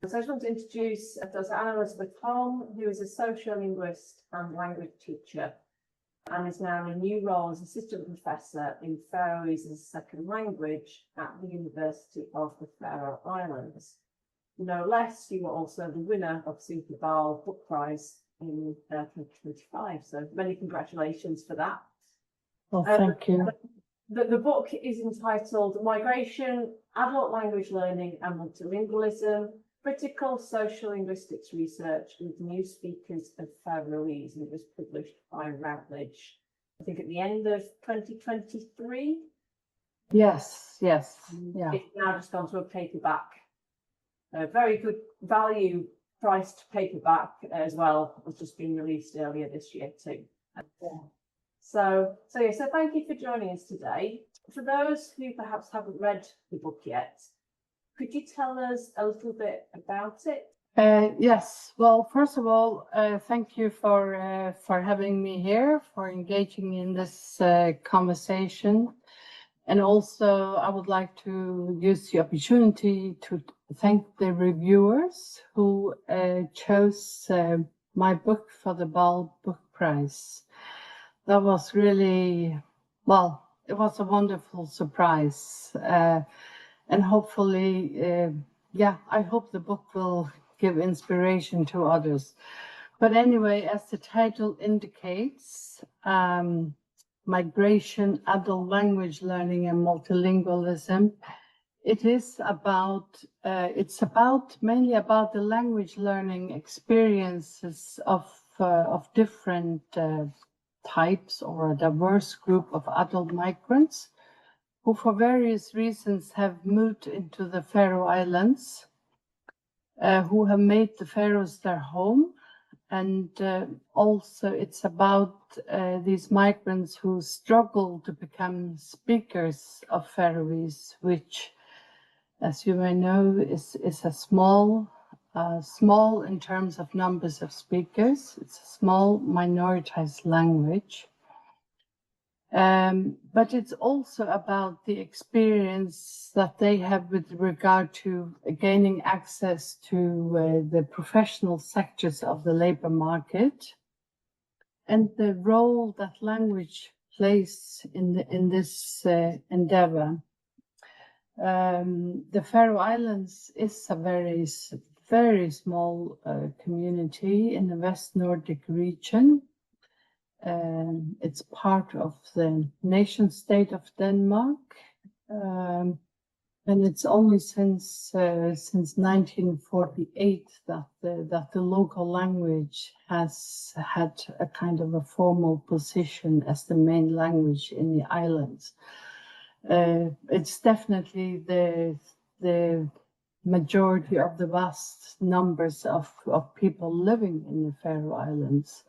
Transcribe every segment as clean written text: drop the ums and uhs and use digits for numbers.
So I just want to introduce Dr. Anne-Elisabeth Holm, who is a sociolinguist and language teacher and is now in a new role as assistant professor in Faroese as a second language at the University of the Faroe Islands. No less, you were also the winner of the BAAL Book Prize in 2025. So many congratulations for that. Well, thank you. The book is entitled Migration, Adult Language Learning and Multilingualism, Critical Social Linguistics Research with New Speakers of Faroese, and it was published by Routledge, I think at the end of 2023. Yes. Yeah. It's now just gone to a paperback. A very good value priced paperback as well. It's just been released earlier this year too. So thank you for joining us today. For those who perhaps haven't read the book yet, could you tell us a little bit about it? Yes. Well, first of all, thank you for having me here, for engaging in this conversation. And also, I would like to use the opportunity to thank the reviewers who chose my book for the BAAL Book Prize. That was really, well, it was a wonderful surprise. And hopefully, I hope the book will give inspiration to others. But anyway, as the title indicates, Migration, Adult Language Learning and Multilingualism, it's mainly about the language learning experiences of different types or a diverse group of adult migrants who for various reasons have moved into the Faroe Islands, who have made the Faroes their home. And also it's about these migrants who struggle to become speakers of Faroese, which, as you may know, is a small in terms of numbers of speakers. It's a small minoritized language. But it's also about the experience that they have with regard to gaining access to the professional sectors of the labor market and the role that language plays in this endeavor. The Faroe Islands is a very small community in the West Nordic region. It's part of the nation state of Denmark, and it's only since 1948 that the local language has had a kind of a formal position as the main language in the islands. It's definitely the majority of the vast numbers of people living in the Faroe Islands.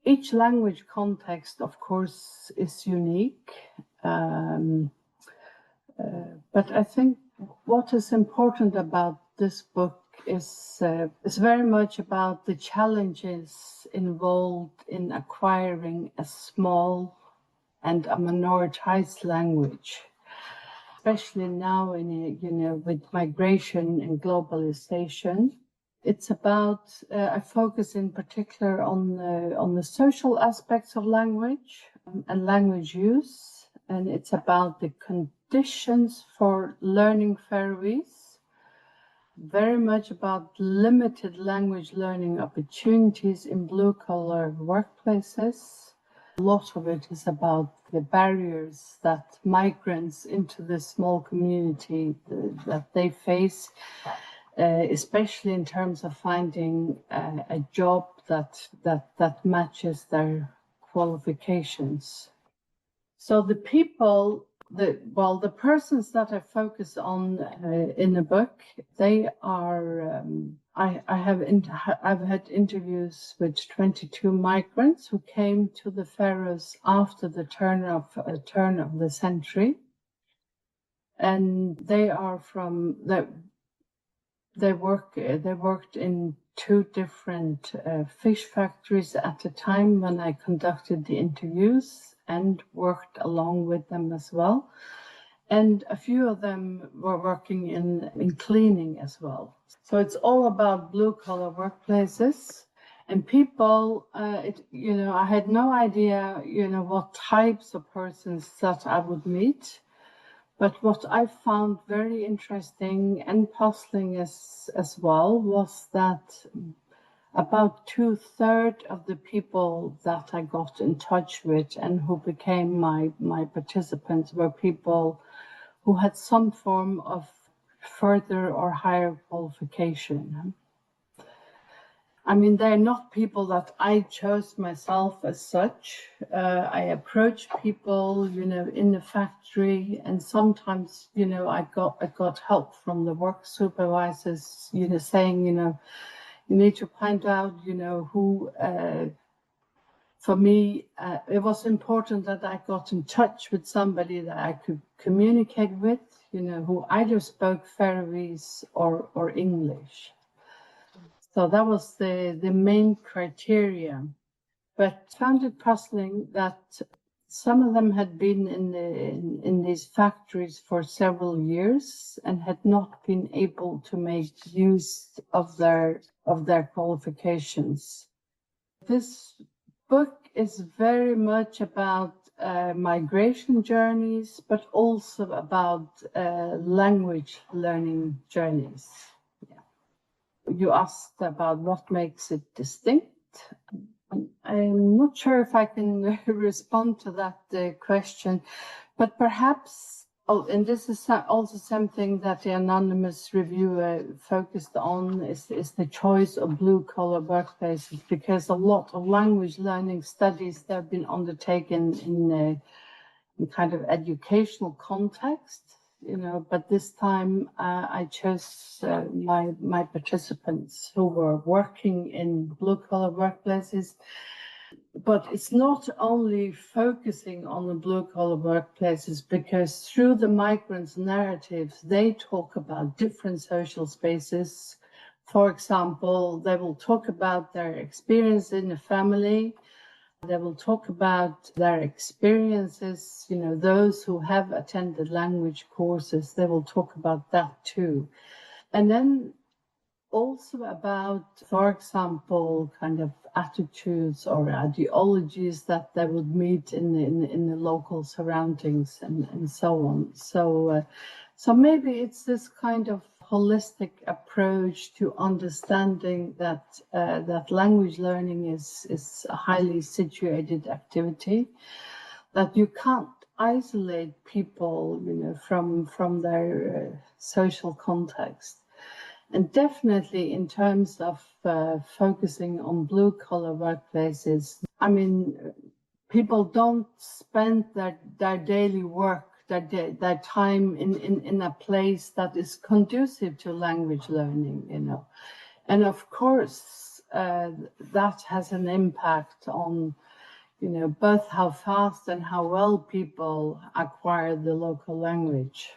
Each language context, of course, is unique, but I think what is important about this book is very much about the challenges involved in acquiring a small and a minoritized language, especially now with migration and globalization. It's about, I focus in particular on the social aspects of language and language use, and it's about the conditions for learning Faroese, very much about limited language learning opportunities in blue-collar workplaces. A lot of it is about the barriers that migrants into this small community that they face, especially in terms of finding a job that matches their qualifications. So the persons that I focus on in the book, they are. I've had interviews with 22 migrants who came to the Faroes after the turn of the century, and they are from They worked in two different fish factories at the time when I conducted the interviews and worked along with them as well. And a few of them were working in cleaning as well. So it's all about blue-collar workplaces. And people, I had no idea, what types of persons that I would meet. But what I found very interesting and puzzling as well was that about 2/3 of the people that I got in touch with and who became my participants were people who had some form of further or higher qualification. I mean, they're not people that I chose myself as such. I approached people, in the factory, and sometimes, I got help from the work supervisors, saying, you need to find out, who. For me, it was important that I got in touch with somebody that I could communicate with, who either spoke Faroese or English. So that was the main criteria. But I found it puzzling that some of them had been in these factories for several years and had not been able to make use of their qualifications. This book is very much about migration journeys, but also about language learning journeys. You asked about what makes it distinct. I'm not sure if I can respond to that question, but perhaps, and this is also something that the anonymous reviewer focused on, is the choice of blue-collar workplaces, because a lot of language learning studies that have been undertaken in kind of educational context. But this time I chose my participants who were working in blue-collar workplaces. But it's not only focusing on the blue-collar workplaces, because through the migrants' narratives, they talk about different social spaces. For example, they will talk about their experience in the family. They will talk about their experiences, those who have attended language courses, they will talk about that too. And then also about, for example, kind of attitudes or ideologies that they would meet in the local surroundings and so on. So maybe it's this kind of holistic approach to understanding that language learning is a highly situated activity, that you can't isolate people, from their social context. And definitely in terms of focusing on blue-collar workplaces, I mean, people don't spend their daily work, their time in a place that is conducive to language learning, And of course, that has an impact on, both how fast and how well people acquire the local language.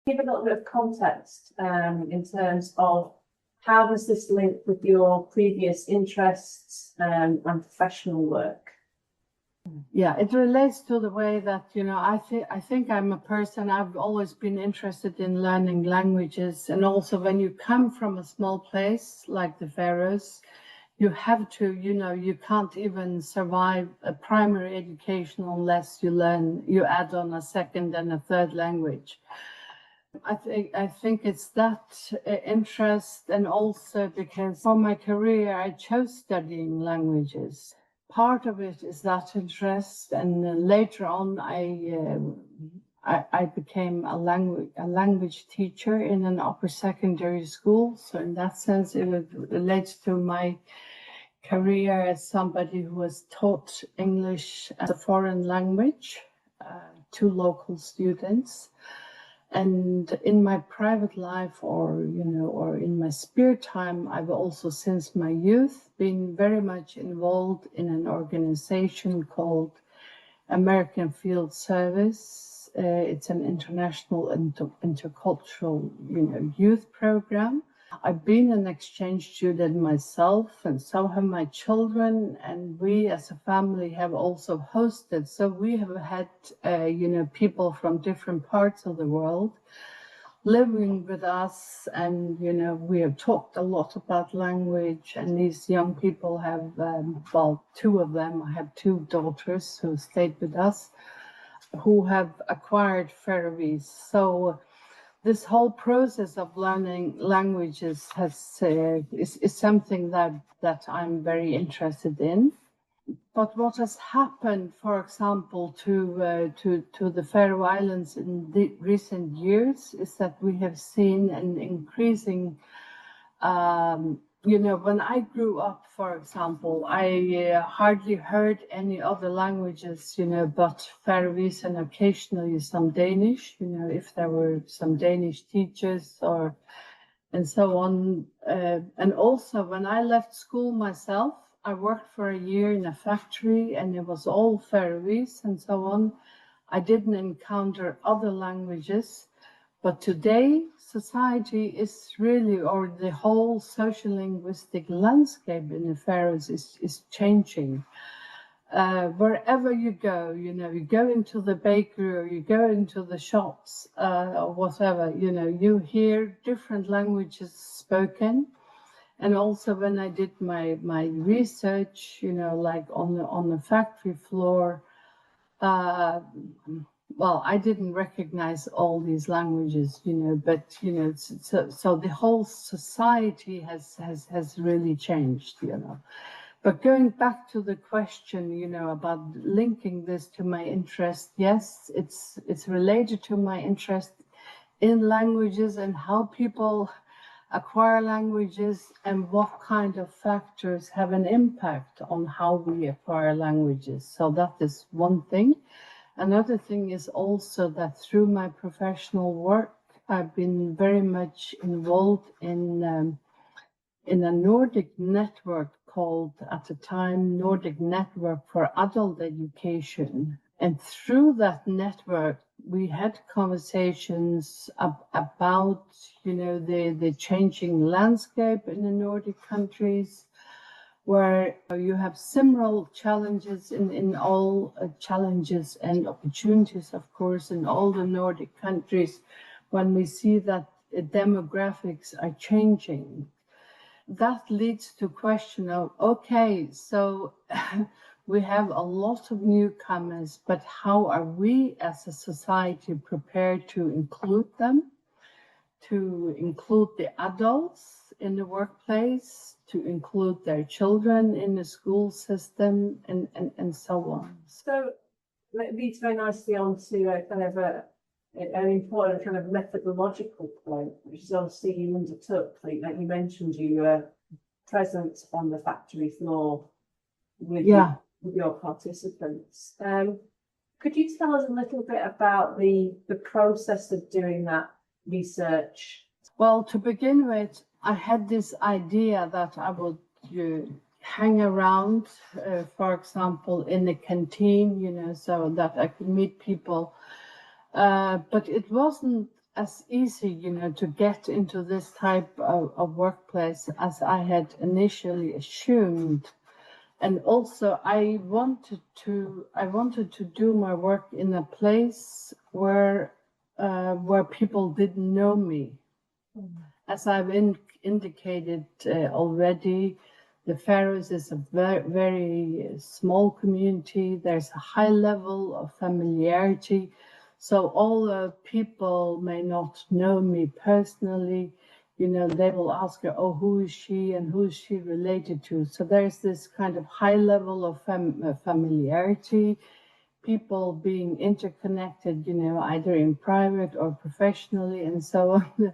Give a little bit of context in terms of how does this link with your previous interests and professional work? Yeah, it relates to the way that, I think I'm a person, I've always been interested in learning languages. And also when you come from a small place like the Faroes, you have to, you can't even survive a primary education unless you add on a second and a third language. I think it's that interest, and also because for my career I chose studying languages. Part of it is that interest, and later on I became a language teacher in an upper secondary school. So in that sense, it relates to my career as somebody who has taught English as a foreign language to local students. And in my private life, or in my spare time, I've also, since my youth, been very much involved in an organization called American Field Service. It's an international intercultural, youth program. I've been an exchange student myself, and so have my children, and we as a family have also hosted. So we have had, people from different parts of the world living with us, and, we have talked a lot about language, and these young people have, two of them, I have two daughters who stayed with us, who have acquired Faroese. So this whole process of learning languages is something that I'm very interested in. But what has happened, for example, to the Faroe Islands in the recent years is that we have seen an increasing. When I grew up, for example, I hardly heard any other languages, but Faroese and occasionally some Danish, if there were some Danish teachers and so on. And also when I left school myself, I worked for a year in a factory and it was all Faroese and so on. I didn't encounter other languages. But today, society is really, or the whole social linguistic landscape in the Faroes is changing. Wherever you go, you go into the bakery or you go into the shops or whatever, you hear different languages spoken. And also when I did my research, like on the factory floor, I didn't recognize all these languages, but so the whole society has really changed, But going back to the question, about linking this to my interest, yes, it's related to my interest in languages and how people acquire languages and what kind of factors have an impact on how we acquire languages. So that is one thing. Another thing is also that through my professional work, I've been very much involved in a Nordic network called, at the time, Nordic Network for Adult Education. And through that network, we had conversations about, the changing landscape in the Nordic countries, where you have similar challenges in all challenges and opportunities, of course, in all the Nordic countries, when we see that demographics are changing. That leads to question of, okay, so we have a lot of newcomers, but how are we as a society prepared to include them, to include the adults in the workplace, to include their children in the school system, and so on. So that leads very nicely on to a kind of an important kind of methodological point, which is obviously you undertook, like you mentioned, you were present on the factory floor with your participants. Could you tell us a little bit about the process of doing that research? Well, to begin with, I had this idea that I would hang around, for example, in the canteen, so that I could meet people. But it wasn't as easy, to get into this type of workplace as I had initially assumed. And also, I wanted to do my work in a place where people didn't know me. As I've indicated already, the Faroes is a very, very small community. There's a high level of familiarity. So although people may not know me personally, they will ask her, oh, who is she and who is she related to? So there's this kind of high level of familiarity, people being interconnected, either in private or professionally and so on.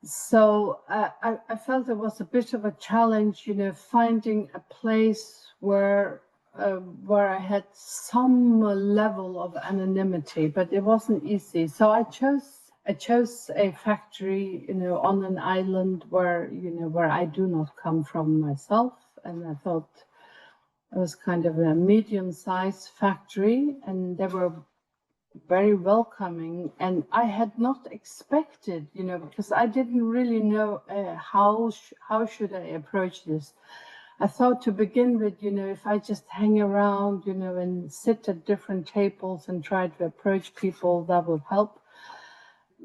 So I felt it was a bit of a challenge, finding a place where I had some level of anonymity, but it wasn't easy. So I chose a factory, on an island where I do not come from myself, and I thought it was kind of a medium-sized factory, and there were very welcoming, and I had not expected, because I didn't really know how should I approach this. I thought to begin with, if I just hang around, and sit at different tables and try to approach people, that would help.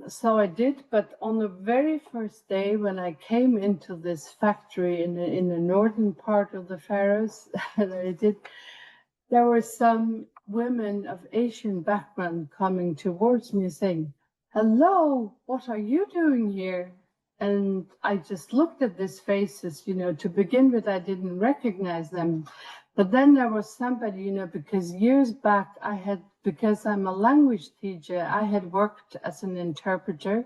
So I did, but on the very first day when I came into this factory in the northern part of the Faroes, there were some women of Asian background coming towards me saying, "Hello, what are you doing here?" And I just looked at these faces, to begin with, I didn't recognize them. But then there was somebody, because years back because I'm a language teacher, I had worked as an interpreter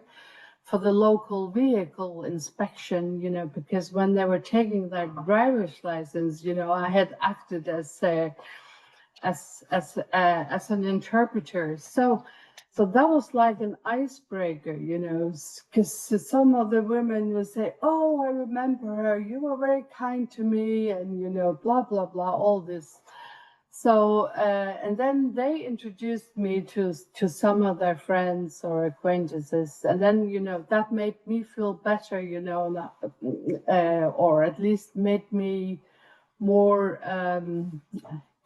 for the local vehicle inspection, because when they were taking their driver's license, I had acted as an interpreter. So that was like an icebreaker, because some of the women would say, "Oh, I remember her. You were very kind to me," and, blah, blah, blah, all this. So, and then they introduced me to some of their friends or acquaintances. And then, that made me feel better, or at least made me more,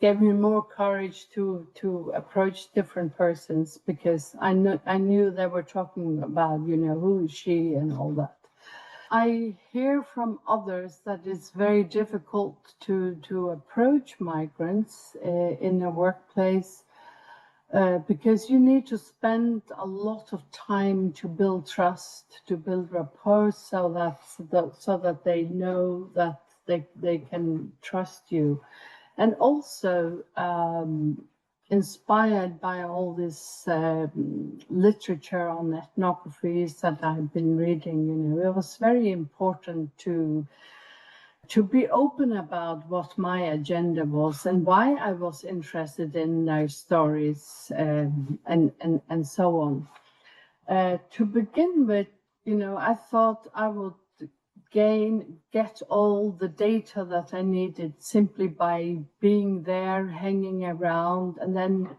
gave me more courage to approach different persons, because I knew they were talking about, who is she and all that. I hear from others that it's very difficult to approach migrants in the workplace because you need to spend a lot of time to build trust, to build rapport, so that they know that they can trust you. And also inspired by all this literature on ethnographies that I've been reading, it was very important to be open about what my agenda was and why I was interested in their stories and so on. To begin with, I thought I would get all the data that I needed simply by being there, hanging around, and then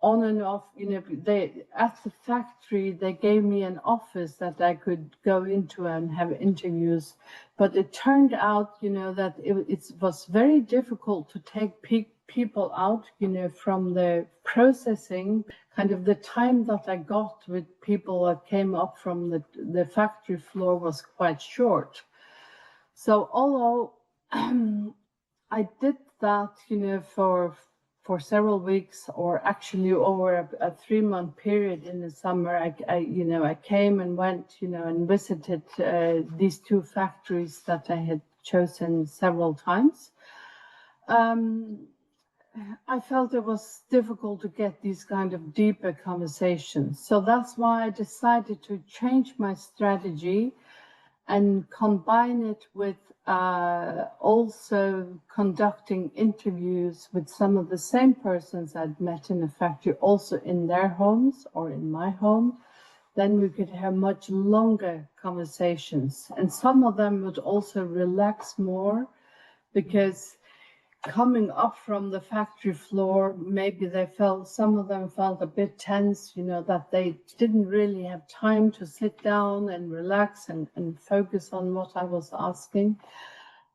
on and off, at the factory, they gave me an office that I could go into and have interviews. But it turned out, that it was very difficult to take people out, from the processing. Kind of the time that I got with people that came up from the factory floor was quite short. So although I did that, for several weeks, or actually over a 3-month period in the summer, I came and went, and visited these 2 factories that I had chosen several times. I felt it was difficult to get these kind of deeper conversations. So that's why I decided to change my strategy and combine it with also conducting interviews with some of the same persons I'd met in the factory, also in their homes or in my home. Then we could have much longer conversations. And some of them would also relax more, because coming up from the factory floor, maybe some of them felt a bit tense, that they didn't really have time to sit down and relax and focus on what I was asking.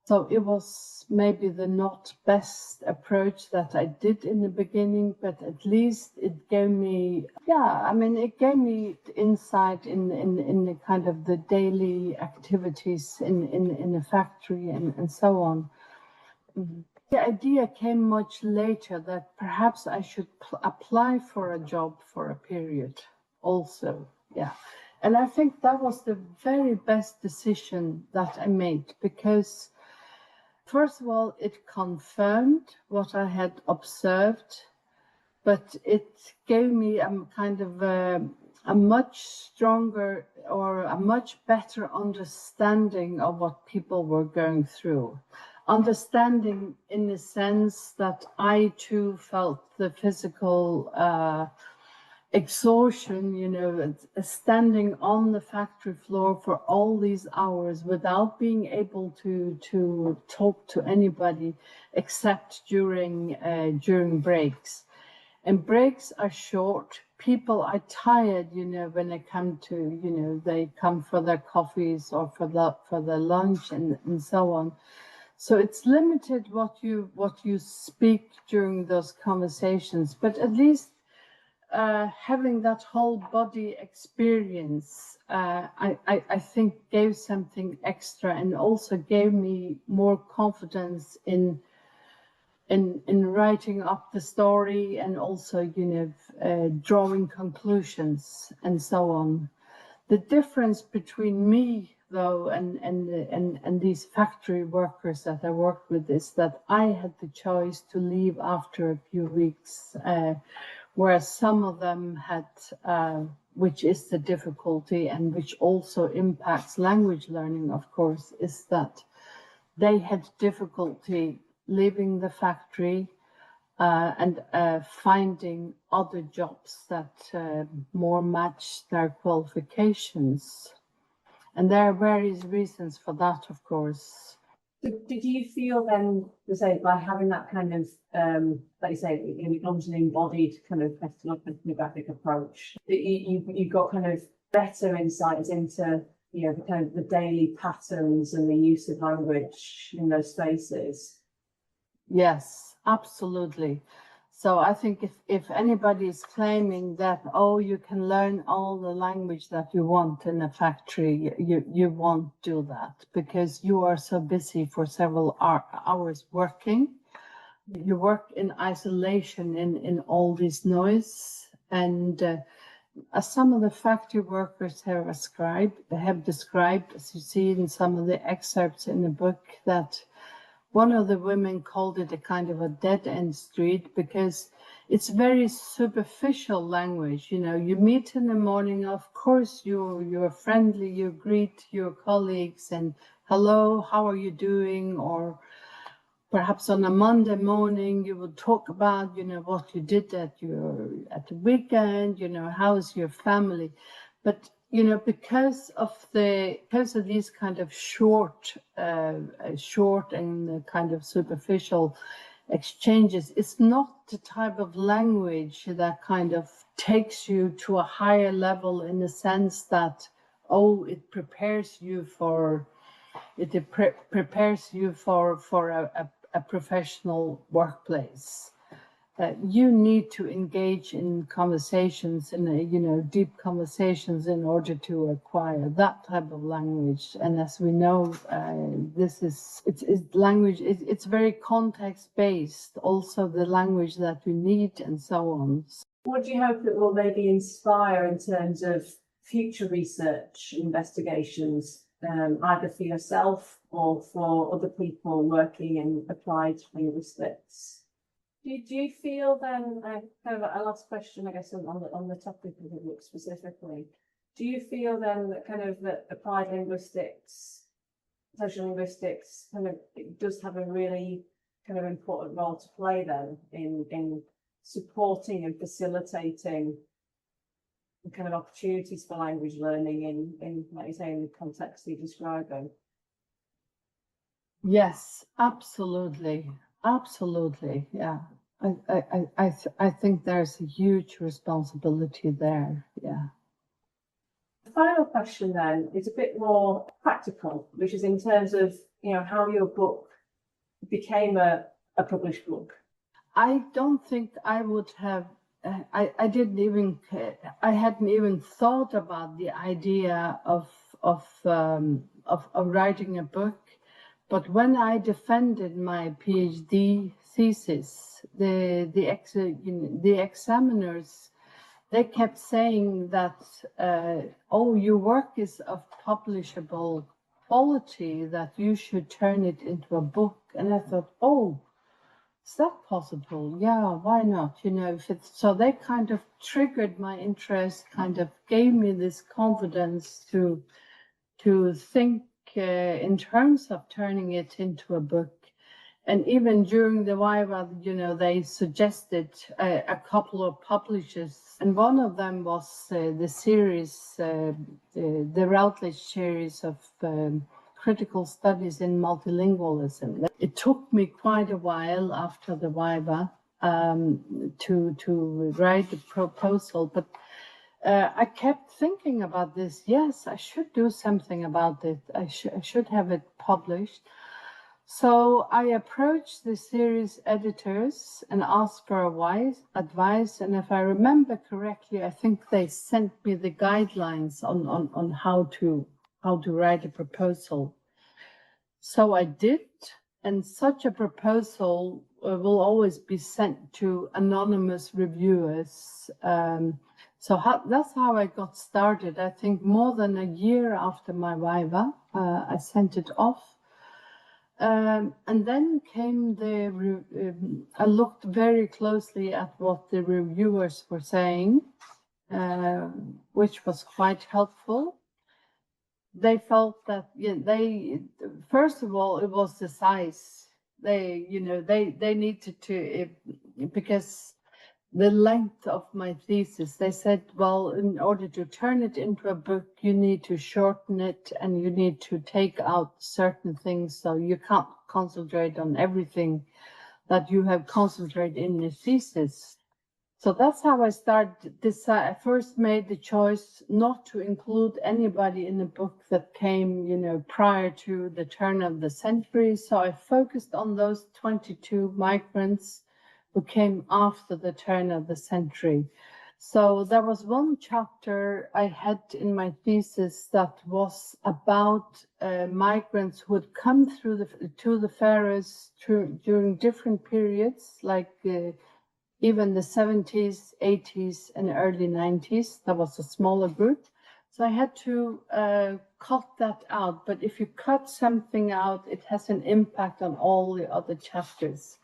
So it was maybe the not best approach that I did in the beginning, but at least it gave me, it gave me insight in the kind of the daily activities in the factory and so on. Mm-hmm. The idea came much later that perhaps I should apply for a job for a period also. Yeah. And I think that was the very best decision that I made, because first of all, it confirmed what I had observed, but it gave me a kind of a much stronger or a much better understanding of what people were going through. Understanding in the sense that I too felt the physical exhaustion, standing on the factory floor for all these hours without being able to talk to anybody except during breaks. And breaks are short, people are tired, when they come to, they come for their coffees or for their lunch and so on. So it's limited what you speak during those conversations, but at least having that whole body experience, I think gave something extra and also gave me more confidence in writing up the story and also, drawing conclusions and so on. The difference between me, though, and these factory workers that I worked with is that I had the choice to leave after a few weeks, whereas some of them had, which is the difficulty and which also impacts language learning, of course, is that they had difficulty leaving the factory and finding other jobs that more match their qualifications. And there are various reasons for that, of course. Did you feel then, say, by having that kind of, like you say, it becomes an embodied kind of ethnographic approach, that you got kind of better insights into, the kind of the daily patterns and the use of language in those spaces? Yes, absolutely. So I think if anybody is claiming that, oh, you can learn all the language that you want in a factory, you won't do that because you are so busy for several hours working. You work in isolation in all this noise. And as some of the factory workers have described, as you see in some of the excerpts in the book, that one of the women called it a kind of a dead-end street because it's very superficial language. You meet in the morning, of course, you're friendly, you greet your colleagues and hello, how are you doing? Or perhaps on a Monday morning, you would talk about, what you did at the weekend, how's your family? But because of these kind of short and kind of superficial exchanges, it's not the type of language that kind of takes you to a higher level in the sense that, it prepares you for a professional workplace. You need to engage in conversations, deep conversations in order to acquire that type of language. And as we know, language. It's very context-based, also the language that we need and so on. What do you hope it will maybe inspire in terms of future research investigations, either for yourself or for other people working in applied linguistics? Do you feel then, kind of a last question, I guess, on the topic of the book specifically, do you feel then that kind of that applied linguistics, social linguistics, kind of it does have a really kind of important role to play then in supporting and facilitating kind of opportunities for language learning in like you say, in the context you're describing? Yes, absolutely. Absolutely, yeah. I think there's a huge responsibility there, yeah. The final question then is a bit more practical, which is in terms of, how your book became a published book. I don't think I would have, I hadn't even thought about the idea of writing a book. But when I defended my PhD thesis, the examiners, they kept saying that, your work is of publishable quality, that you should turn it into a book. And I thought, is that possible? Yeah, why not? So they kind of triggered my interest, kind of gave me this confidence to think in terms of turning it into a book. And even during the Viva, they suggested a couple of publishers, and one of them was the series, the Routledge series of critical studies in multilingualism. It took me quite a while after the Viva to write a proposal. But I kept thinking about this. Yes, I should do something about it. I should have it published. So I approached the series editors and asked for advice. And if I remember correctly, I think they sent me the guidelines on how to write a proposal. So I did, and such a proposal will always be sent to anonymous reviewers. That's how I got started. I think more than a year after my viva, I sent it off. And then came I looked very closely at what the reviewers were saying, which was quite helpful. They felt that first of all, it was the size. They needed to, because the length of my thesis, they said, well, in order to turn it into a book, you need to shorten it and you need to take out certain things. So you can't concentrate on everything that you have concentrated in the thesis. So that's how I started. I first made the choice not to include anybody in the book that came, prior to the turn of the century. So I focused on those 22 migrants who came after the turn of the century. So there was one chapter I had in my thesis that was about migrants who had come to the Faroes during different periods, like even the 70s, 80s, and early 90s. That was a smaller group. So I had to cut that out. But if you cut something out, it has an impact on all the other chapters.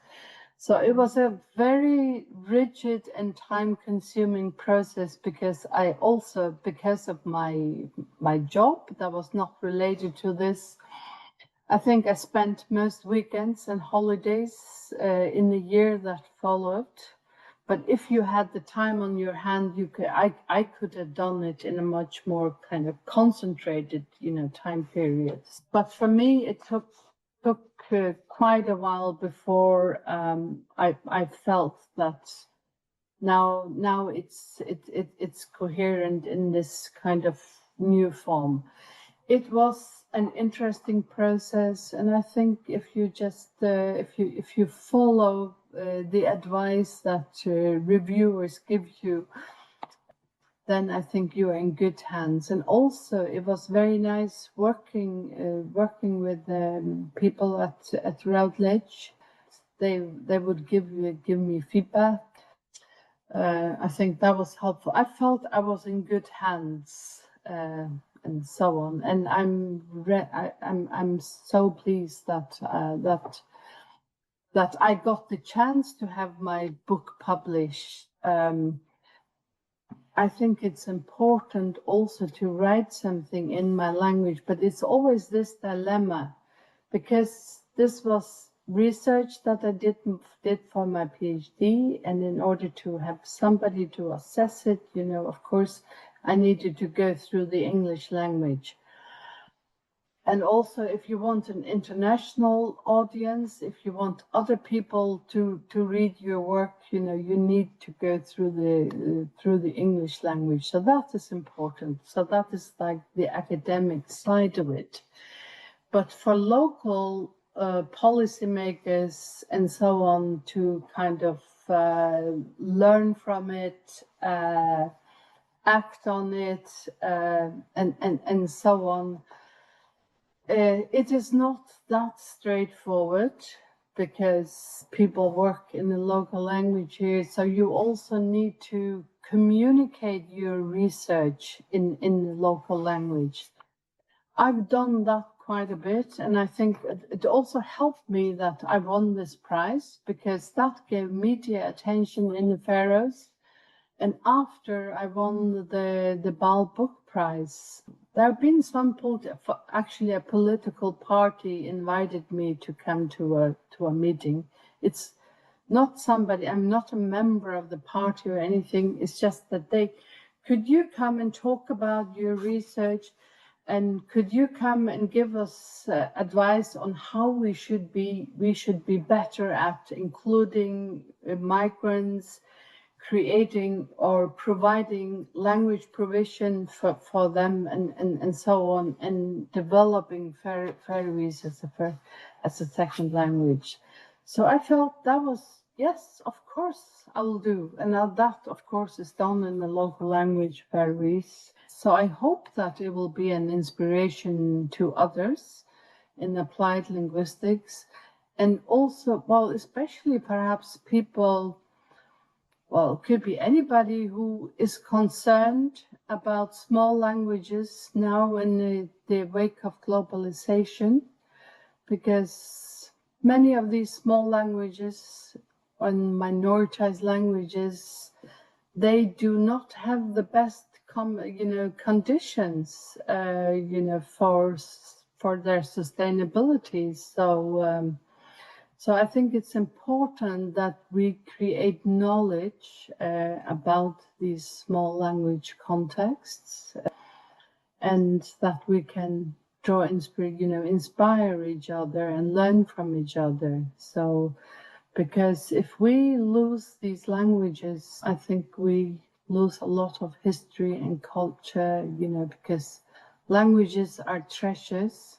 So it was a very rigid and time-consuming process because of my job that was not related to this, I think I spent most weekends and holidays in the year that followed. But if you had the time on your hand, I could have done it in a much more kind of concentrated, time period. But for me, it took quite a while before I felt that now it's coherent in this kind of new form. It was an interesting process, and I think if you just if you follow the advice that reviewers give you, then I think you are in good hands. And also, it was very nice working with people at Routledge. They would give me feedback. I think that was helpful. I felt I was in good hands. And so on, and I'm so pleased that I got the chance to have my book published. I think it's important also to write something in my language, but it's always this dilemma, because this was research that I did for my PhD, and in order to have somebody to assess it, of course, I needed to go through the English language. And also, if you want an international audience, if you want other people to read your work, you need to go through the English language. So that is important. So that is like the academic side of it. But for local policymakers and so on to kind of learn from it, act on it, and so on. It is not that straightforward because people work in the local language here. So you also need to communicate your research in the local language. I've done that quite a bit, and I think it also helped me that I won this prize because that gave media attention in the Faroes. And after I won the BAAL Book Prize, there have been some actually a political party invited me to come to a meeting. It's not somebody, I'm not a member of the party or anything. It's just that could you come and talk about your research? And could you come and give us advice on how we should be better at including migrants, creating or providing language provision for them and so on, and developing Faroese as a second language. So I felt that was, yes, of course I will do. And now that, of course, is done in the local language Faroese. So I hope that it will be an inspiration to others in applied linguistics. And also, well, especially perhaps people, well, it could be anybody who is concerned about small languages now in the wake of globalization, because many of these small languages and minoritized languages, they do not have the best conditions, for their sustainability. So I think it's important that we create knowledge about these small language contexts, and that we can inspire each other and learn from each other. So, because if we lose these languages, I think we lose a lot of history and culture, because languages are treasures.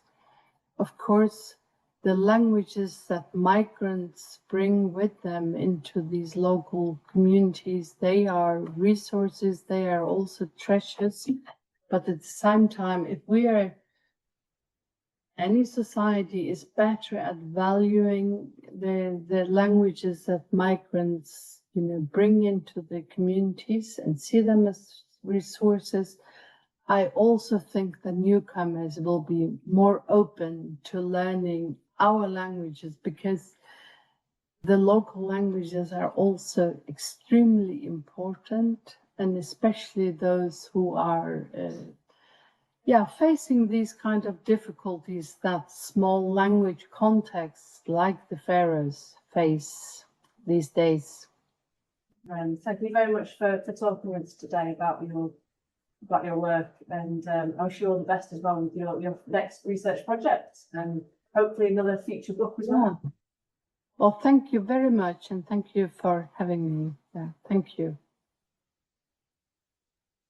Of course, the languages that migrants bring with them into these local communities, they are resources, they are also treasures. But at the same time, if any society is better at valuing the languages that migrants, bring into the communities and see them as resources, I also think that newcomers will be more open to learning our languages, because the local languages are also extremely important, and especially those who are facing these kind of difficulties that small language contexts like the Faroes face these days. Thank you very much for talking with us today about your work, and I wish you all the best as well with your next research project, and hopefully another future book as well. Well, thank you very much, and thank you for having me. Thank you.